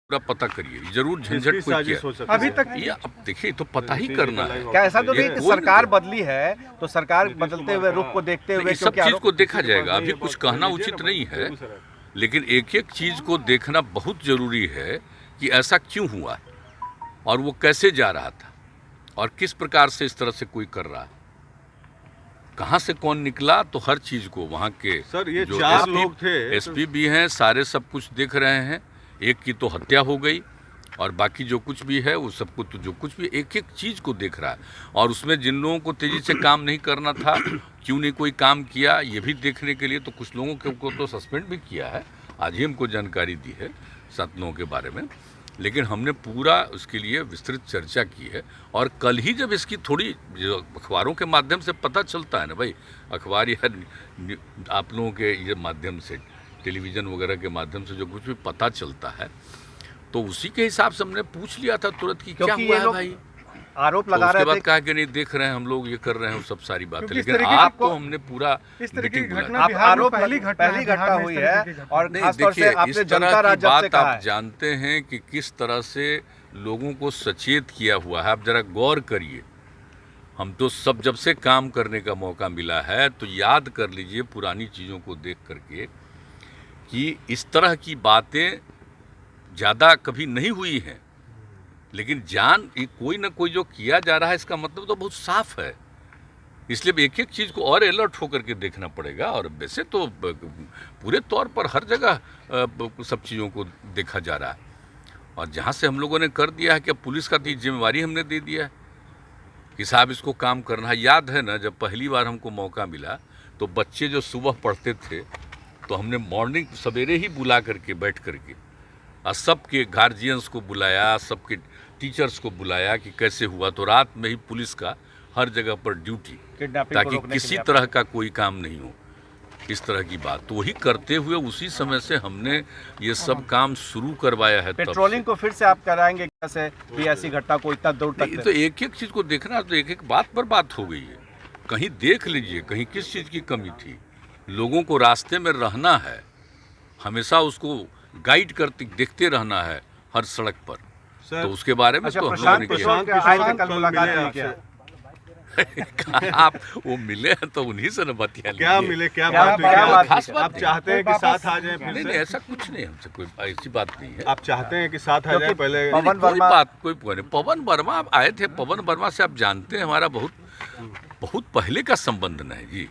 पूरा पता करिए, जरूर झंझट कोई किया अभी तक ये अब देखिए तो पता ही करना है। क्या ऐसा तो नहीं कि सरकार बदली है तो सरकार बदलते हुए रुख को देखते हुए सब चीज को देखा जाएगा, अभी कुछ कहना उचित नहीं है, लेकिन एक एक चीज को देखना बहुत जरूरी है कि ऐसा क्यों हुआ और वो कैसे जा रहा था और किस प्रकार से इस तरह से कोई कर रहा है, कहाँ से कौन निकला, तो हर चीज को वहाँ के सर ये जो 4 लोग थे, एसपी भी हैं, सारे सब कुछ देख रहे हैं। एक की तो हत्या हो गई और बाकी जो कुछ भी है वो सबको तो जो कुछ भी एक एक चीज़ को देख रहा है, और उसमें जिन लोगों को तेज़ी से काम नहीं करना था क्यों नहीं कोई काम किया ये भी देखने के लिए तो कुछ लोगों को तो सस्पेंड भी किया है। आज ही हमको जानकारी दी है 7 लोगों के बारे में, लेकिन हमने पूरा उसके लिए विस्तृत चर्चा की है। और कल ही जब इसकी थोड़ी जो अखबारों के माध्यम से पता चलता है ना भाई, अखबार या आप लोगों के ये माध्यम से टेलीविज़न वगैरह के माध्यम से जो कुछ भी पता चलता है तो उसी के हिसाब से हमने पूछ लिया था तुरंत कि क्या हुआ है भाई। आरोप लगा रहे थे, उसके बाद कहा कि नहीं देख रहे हैं हम लोग ये कर रहे हैं, सब सारी बातें, लेकिन आपको हमने पूरा मीटिंग बुलाया। आप आरोप पहली घटना हुई है और खास तौर से आपने जनता राज्य से कहा आप जानते हैं कि किस तरह से लोगों को सचेत किया हुआ है। आप जरा गौर करिए, हम तो सब जब से काम करने का मौका मिला है तो याद कर लीजिए पुरानी चीज़ों को देख करके कि इस तरह की बातें ज़्यादा कभी नहीं हुई हैं, लेकिन कोई ना कोई जो किया जा रहा है इसका मतलब तो बहुत साफ है। इसलिए एक एक चीज़ को और अलर्ट होकर के देखना पड़ेगा। और वैसे तो पूरे तौर पर हर जगह सब चीज़ों को देखा जा रहा है, और जहाँ से हम लोगों ने कर दिया है कि अब पुलिस का तो जिम्मेवारी हमने दे दिया है कि साहब इसको काम करना है। याद है ना, जब पहली बार हमको मौका मिला तो बच्चे जो सुबह पढ़ते थे तो हमने मॉर्निंग सवेरे ही बुला करके बैठ करके और सबके गार्जियंस को बुलाया, सबके टीचर्स को बुलाया कि कैसे हुआ, तो रात में ही पुलिस का हर जगह पर ड्यूटी, ताकि किसी तरह का कोई काम नहीं हो, इस तरह की बात। तो वही करते हुए उसी समय से हमने ये सब काम शुरू करवाया है। पेट्रोलिंग को फिर से आप कराएंगे कैसे भी ऐसी घटना को इतना दूर तक? तो एक एक चीज़ को देखना, तो एक एक बात पर बात हो गई है। कहीं देख लीजिए कहीं किस चीज़ की कमी थी। लोगों को रास्ते में रहना है, हमेशा उसको गाइड करते देखते रहना है हर सड़क पर, तो उसके बारे में तो हम लोगों ने किया। आप वो मिले हैं तो उन्हीं से न बतिया लीजिए। क्या मिले, क्या बात, खास बात आप चाहते हैं कि साथ आ जाए? नहीं, ऐसा कुछ नहीं, हमसे कोई ऐसी बात नहीं है। आप चाहते हैं कि साथ आ जाए? पहले कोई पवन वर्मा आए थे। पवन वर्मा से आप जानते हैं हमारा बहुत पहले का संबंध न है जी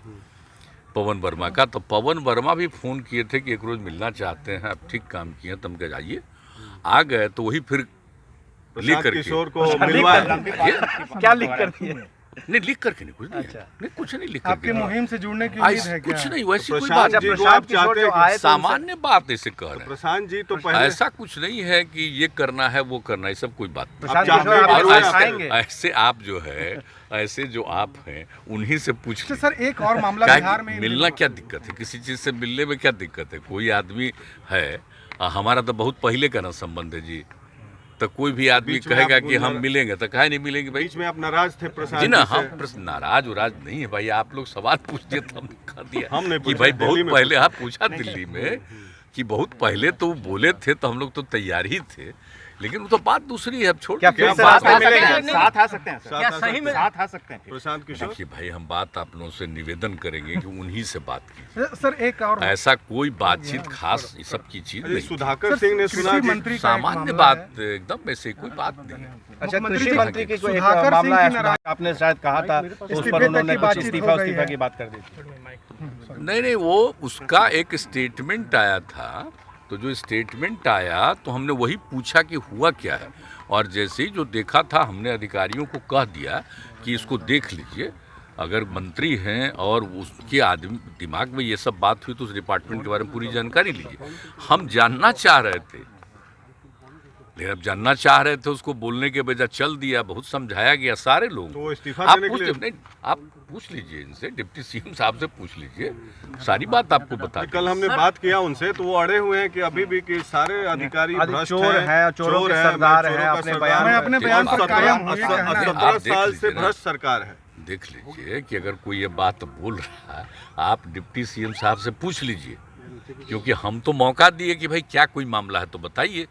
पवन वर्मा का। तो पवन वर्मा भी फ़ोन किए थे कि एक रोज़ मिलना चाहते हैं, आप ठीक काम किए, तुम क्या जाइए, आ गए। तो वही फिर प्रशांत किशोर को मिलवाया। क्या लिख कर दिए? नहीं, लिख करके नहीं, कुछ नहीं, नहीं कुछ नहीं लिख करके। आपकी मुहिम से जुड़ने की उम्मीद है क्या? कुछ नहीं, वैसी कोई प्रशांत बात जी को आप चाहते हैं, सामान्य बात ऐसे कह रहे हैं। प्रशांत जी तो पहले ऐसा कुछ नहीं है कि ये करना है वो करना है, सब कोई बात नहीं। ऐसे आप जो है, ऐसे जो आप हैं उन्हीं से पूछ सर एक और मामला बिहार में मिलना क्या दिक्कत है, किसी चीज़ से मिलने में क्या दिक्कत है? कोई आदमी है, हमारा तो बहुत पहले का ना संबंध है जी, तो कोई भी आदमी कहेगा कि हम मिलेंगे तो कहे नहीं मिलेंगे भाई। बीच में आप नाराज थे प्रशांत जी ना, हम नाराज नहीं है भाई। आप लोग सवाल पूछते तो हमने कह दिया हमने कि भाई बहुत पहले आप पूछा दिल्ली में कि बहुत पहले तो बोले थे, तो हम लोग तो तैयार ही थे, लेकिन वो तो बात दूसरी है। अब छोड़ क्या क्या साथ आ सकते हैं? क्या सही में साथ आ सकते हैं प्रशांत किशोर? देखिए भाई, हम बात आप लोगों से निवेदन करेंगे कि उन्हीं से बात की। सर एक और ऐसा कोई बातचीत खास ये सब की चीज नहीं। सुधाकर सिंह ने सुना कि मंत्री सामान्य बात एकदम वैसे कोई बात नहीं है। अच्छा, कृषि मंत्री की कोई मामला है, आपने शायद कहा था तो उस पर उन्होंने कुछ इस्तीफा की बात कर दी थी। नहीं, वो उसका एक स्टेटमेंट आया था, तो जो स्टेटमेंट आया तो हमने वही पूछा कि हुआ क्या है, और जैसे ही जो देखा था हमने अधिकारियों को कह दिया कि इसको देख लीजिए, अगर मंत्री हैं और उसके आदमी दिमाग में ये सब बात हुई तो उस डिपार्टमेंट के बारे में पूरी जानकारी लीजिए। हम जानना चाह रहे थे, लेकिन अब जानना चाह रहे थे, उसको बोलने के बजाय चल दिया, बहुत समझाया गया सारे लोग। तो इस्तीफा आप देने के लिए आप पूछ लीजिए इनसे, डिप्टी सीएम साहब से पूछ लीजिए, सारी बात आपको बता। कल हमने बात किया उनसे तो वो अड़े हुए हैं कि अभी भी कि सारे अधिकारी भ्रष्ट चोर हैं, चोरों के सरदार हैं, अपने बयान पर कायम हुए। 17 साल से भ्रष्ट सरकार है। देख लीजिए कि अगर कोई ये बात बोल रहा है, आप डिप्टी सीएम साहब से पूछ लीजिए, क्योंकि हम तो मौका दिए कि भाई क्या कोई मामला है तो बताइए,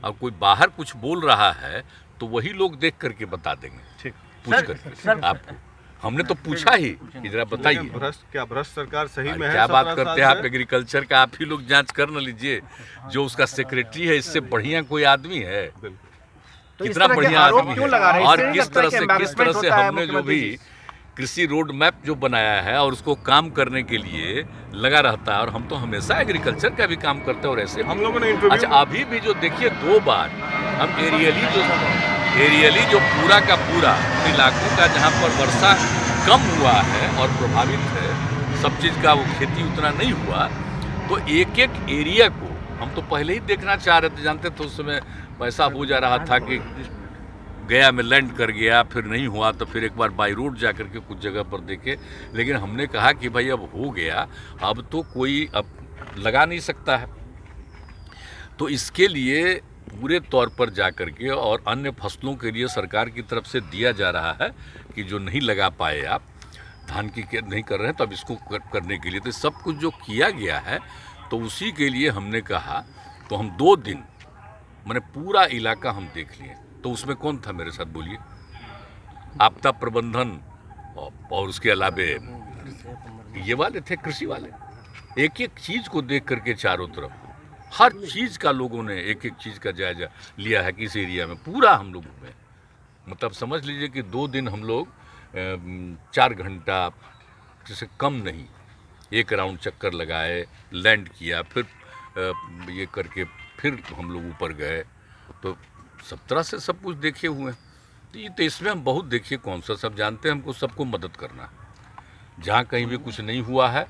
और कोई बाहर कुछ बोल रहा है तो वही लोग देख करके बता देंगे, ठीक। पूछ करके आपको। हमने तो पूछा ही कि जरा बताइए भ्रष्ट सरकार सही में है? क्या बात 17 करते हैं साल आप से? एग्रीकल्चर का? आप ही लोग जांच कर न लीजिए। जो उसका सेक्रेटरी है, इससे बढ़िया कोई आदमी है? तो इस कितना तरह के बढ़िया आरोप आदमी क्यों है। लगा रहे हैं? और इससे किस लगता है तरह कि से embarrassment होता है हमने जो मुख्यमंत्री भी कृषि रोड मैप जो बनाया है और उसको काम करने के लिए लगा रहता है। और हम तो हमेशा एग्रीकल्चर का भी काम करते हैं और ऐसे हम लोगों ने इंटरव्यू अच्छा अभी भी जो देखिए 2 बार हम एरियली जो पूरा का पूरा इलाकों का जहाँ पर वर्षा कम हुआ है और प्रभावित है सब चीज़ का, वो खेती उतना नहीं हुआ, तो एक एक एरिया को हम तो पहले ही देखना चाह रहे थे। जानते तो उस समय पैसा हो जा रहा था कि गया में लैंड कर गया, फिर नहीं हुआ तो फिर एक बार बाई रोड जा करके कुछ जगह पर देखे। लेकिन हमने कहा कि भाई अब हो गया, अब तो कोई अब लगा नहीं सकता है। तो इसके लिए पूरे तौर पर जा करके और अन्य फसलों के लिए सरकार की तरफ से दिया जा रहा है कि जो नहीं लगा पाए आप धान की नहीं कर रहे हैं तो अब इसको करने के लिए तो सब कुछ जो किया गया है तो उसी के लिए हमने कहा। तो हम 2 दिन मैंने पूरा इलाका हम देख लिए। तो उसमें कौन था मेरे साथ बोलिए? आपदा प्रबंधन और उसके अलावे ये वाले थे कृषि वाले। एक एक चीज़ को देख करके चारों तरफ हर चीज़ का लोगों ने एक एक चीज़ का जायजा लिया है कि इस एरिया में पूरा हम लोग घूमे। मतलब समझ लीजिए कि 2 दिन हम लोग 4 घंटा से कम नहीं 1 राउंड चक्कर लगाए, लैंड किया, फिर ये करके फिर हम लोग ऊपर गए। तो सब तरह से सब कुछ देखे हुए हैं। तो इसमें हम बहुत देखिए कौन सा सब जानते हैं, हमको सबको मदद करना है। जहाँ कहीं भी कुछ नहीं हुआ है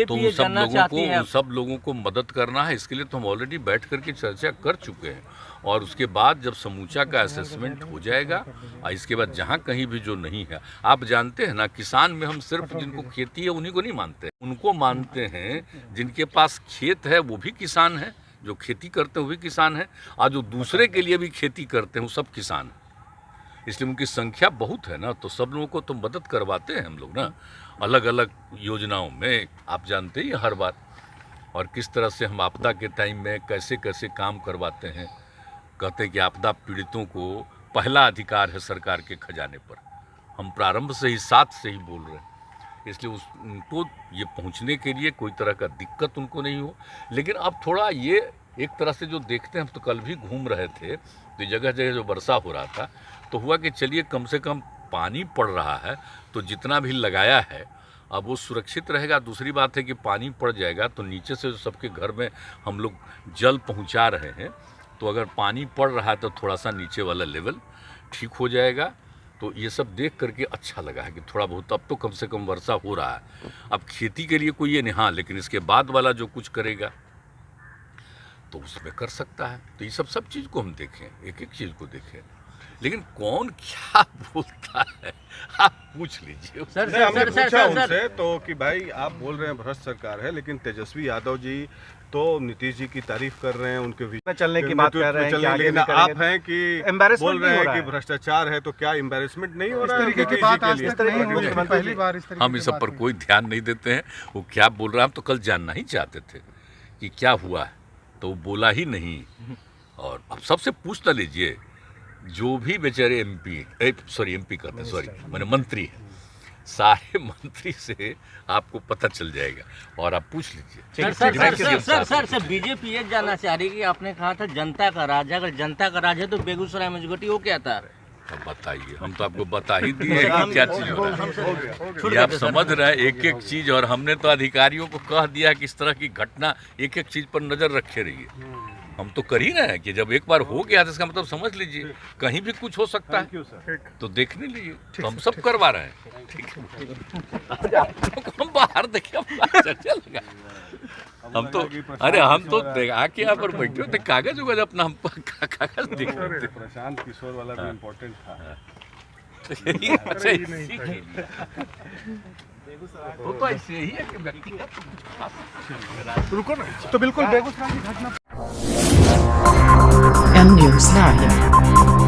तो उन सब लोगों को मदद करना है। इसके लिए तो हम ऑलरेडी बैठ करके चर्चा कर चुके हैं और उसके बाद जब समूचा का असेसमेंट हो जाएगा और इसके बाद जहाँ कहीं भी जो नहीं है, आप जानते हैं ना, किसान में हम सिर्फ जिनको खेती है उन्हीं को नहीं मानते, उनको मानते हैं जिनके पास खेत है वो भी किसान है, जो खेती करते हैं वो भी किसान है, और जो दूसरे के लिए भी खेती करते हैं वो सब किसान हैं। इसलिए उनकी संख्या बहुत है ना, तो सब लोगों को तो मदद करवाते हैं हम लोग ना, अलग अलग योजनाओं में। आप जानते ही हर बार और किस तरह से हम आपदा के टाइम में कैसे कैसे काम करवाते हैं। कहते हैं कि आपदा पीड़ितों को पहला अधिकार है सरकार के खजाने पर। हम प्रारंभ से ही साथ से ही बोल रहे हैं, इसलिए उनको ये पहुंचने के लिए कोई तरह का दिक्कत उनको नहीं हो। लेकिन अब थोड़ा ये एक तरह से जो देखते हैं, हम तो कल भी घूम रहे थे तो जगह जगह जो वर्षा हो रहा था तो हुआ कि चलिए कम से कम पानी पड़ रहा है तो जितना भी लगाया है अब वो सुरक्षित रहेगा। दूसरी बात है कि पानी पड़ जाएगा तो नीचे से सबके घर में हम लोग जल पहुंचा रहे हैं, तो अगर पानी पड़ रहा है तो थोड़ा सा नीचे वाला लेवल ठीक हो जाएगा। तो ये सब देख करके अच्छा लगा है कि थोड़ा बहुत अब तो कम से कम वर्षा हो रहा है। अब खेती के लिए कोई ये नहीं, हाँ, लेकिन इसके बाद वाला जो कुछ करेगा तो उसमें कर सकता है। तो ये सब चीज़ को हम देखें, एक एक चीज़ को देखें, लेकिन कौन क्या बोलता है आप पूछ लीजिए। हमने पूछा उनसे तो कि भाई आप बोल रहे हैं भ्रष्ट सरकार है, लेकिन तेजस्वी यादव जी तो नीतीश जी की तारीफ कर रहे हैं, उनके में चलने की बात कर रहे हैं कि आगे लेकिन भी आप हैं कि बोल रहे हैं कि कि भ्रष्टाचार है, तो क्या एम्बेरसमेंट नहीं हो रहा है? इस तरीके की बात आज तक नहीं हुई है, पहली बार इस तरीके हम इस सब पर कोई ध्यान नहीं देते हैं। वो क्या बोल रहा है हम तो कल जानना ही चाहते थे कि क्या हुआ है, तो वो बोला ही नहीं। और अब सबसे पूछता लीजिए, जो भी बेचारे एमपी कहते हैं, सॉरी मैंने मंत्री है, सारे मंत्री से आपको पता चल जाएगा और आप पूछ लीजिए। सर बीजेपी ये जानना चाह रही है कि आपने कहा था जनता का राज है, अगर जनता का राज है तो बेगूसराय में वो क्या था? अब बताइए, हम तो आपको बता ही दिए कि क्या चीज़ हो रहा है। ये आप समझ रहे हैं एक एक चीज़, और हमने तो अधिकारियों को कह दिया कि इस तरह की घटना एक एक चीज़ पर नज़र रखे रहिए। हम तो कर ही रहे हैं कि जब एक बार हो गया तो इसका मतलब समझ लीजिए कहीं भी कुछ हो सकता है, तो देखने लीजिए। तो हम सब करवा रहे हैं, ठीक है। हम बाहर देखे चर्चा लगा, हम तो अरे हम तो आके यहाँ पर बैठे थे, कागज उगज अपना हम कागज देख रहे थे। प्रशांत किशोर वाला भी इम्पोर्टेंट था। वो तो ऐसे ही है कि व्यक्ति रुको ना, तो बिल्कुल बेगूसराय की घटना M News Live.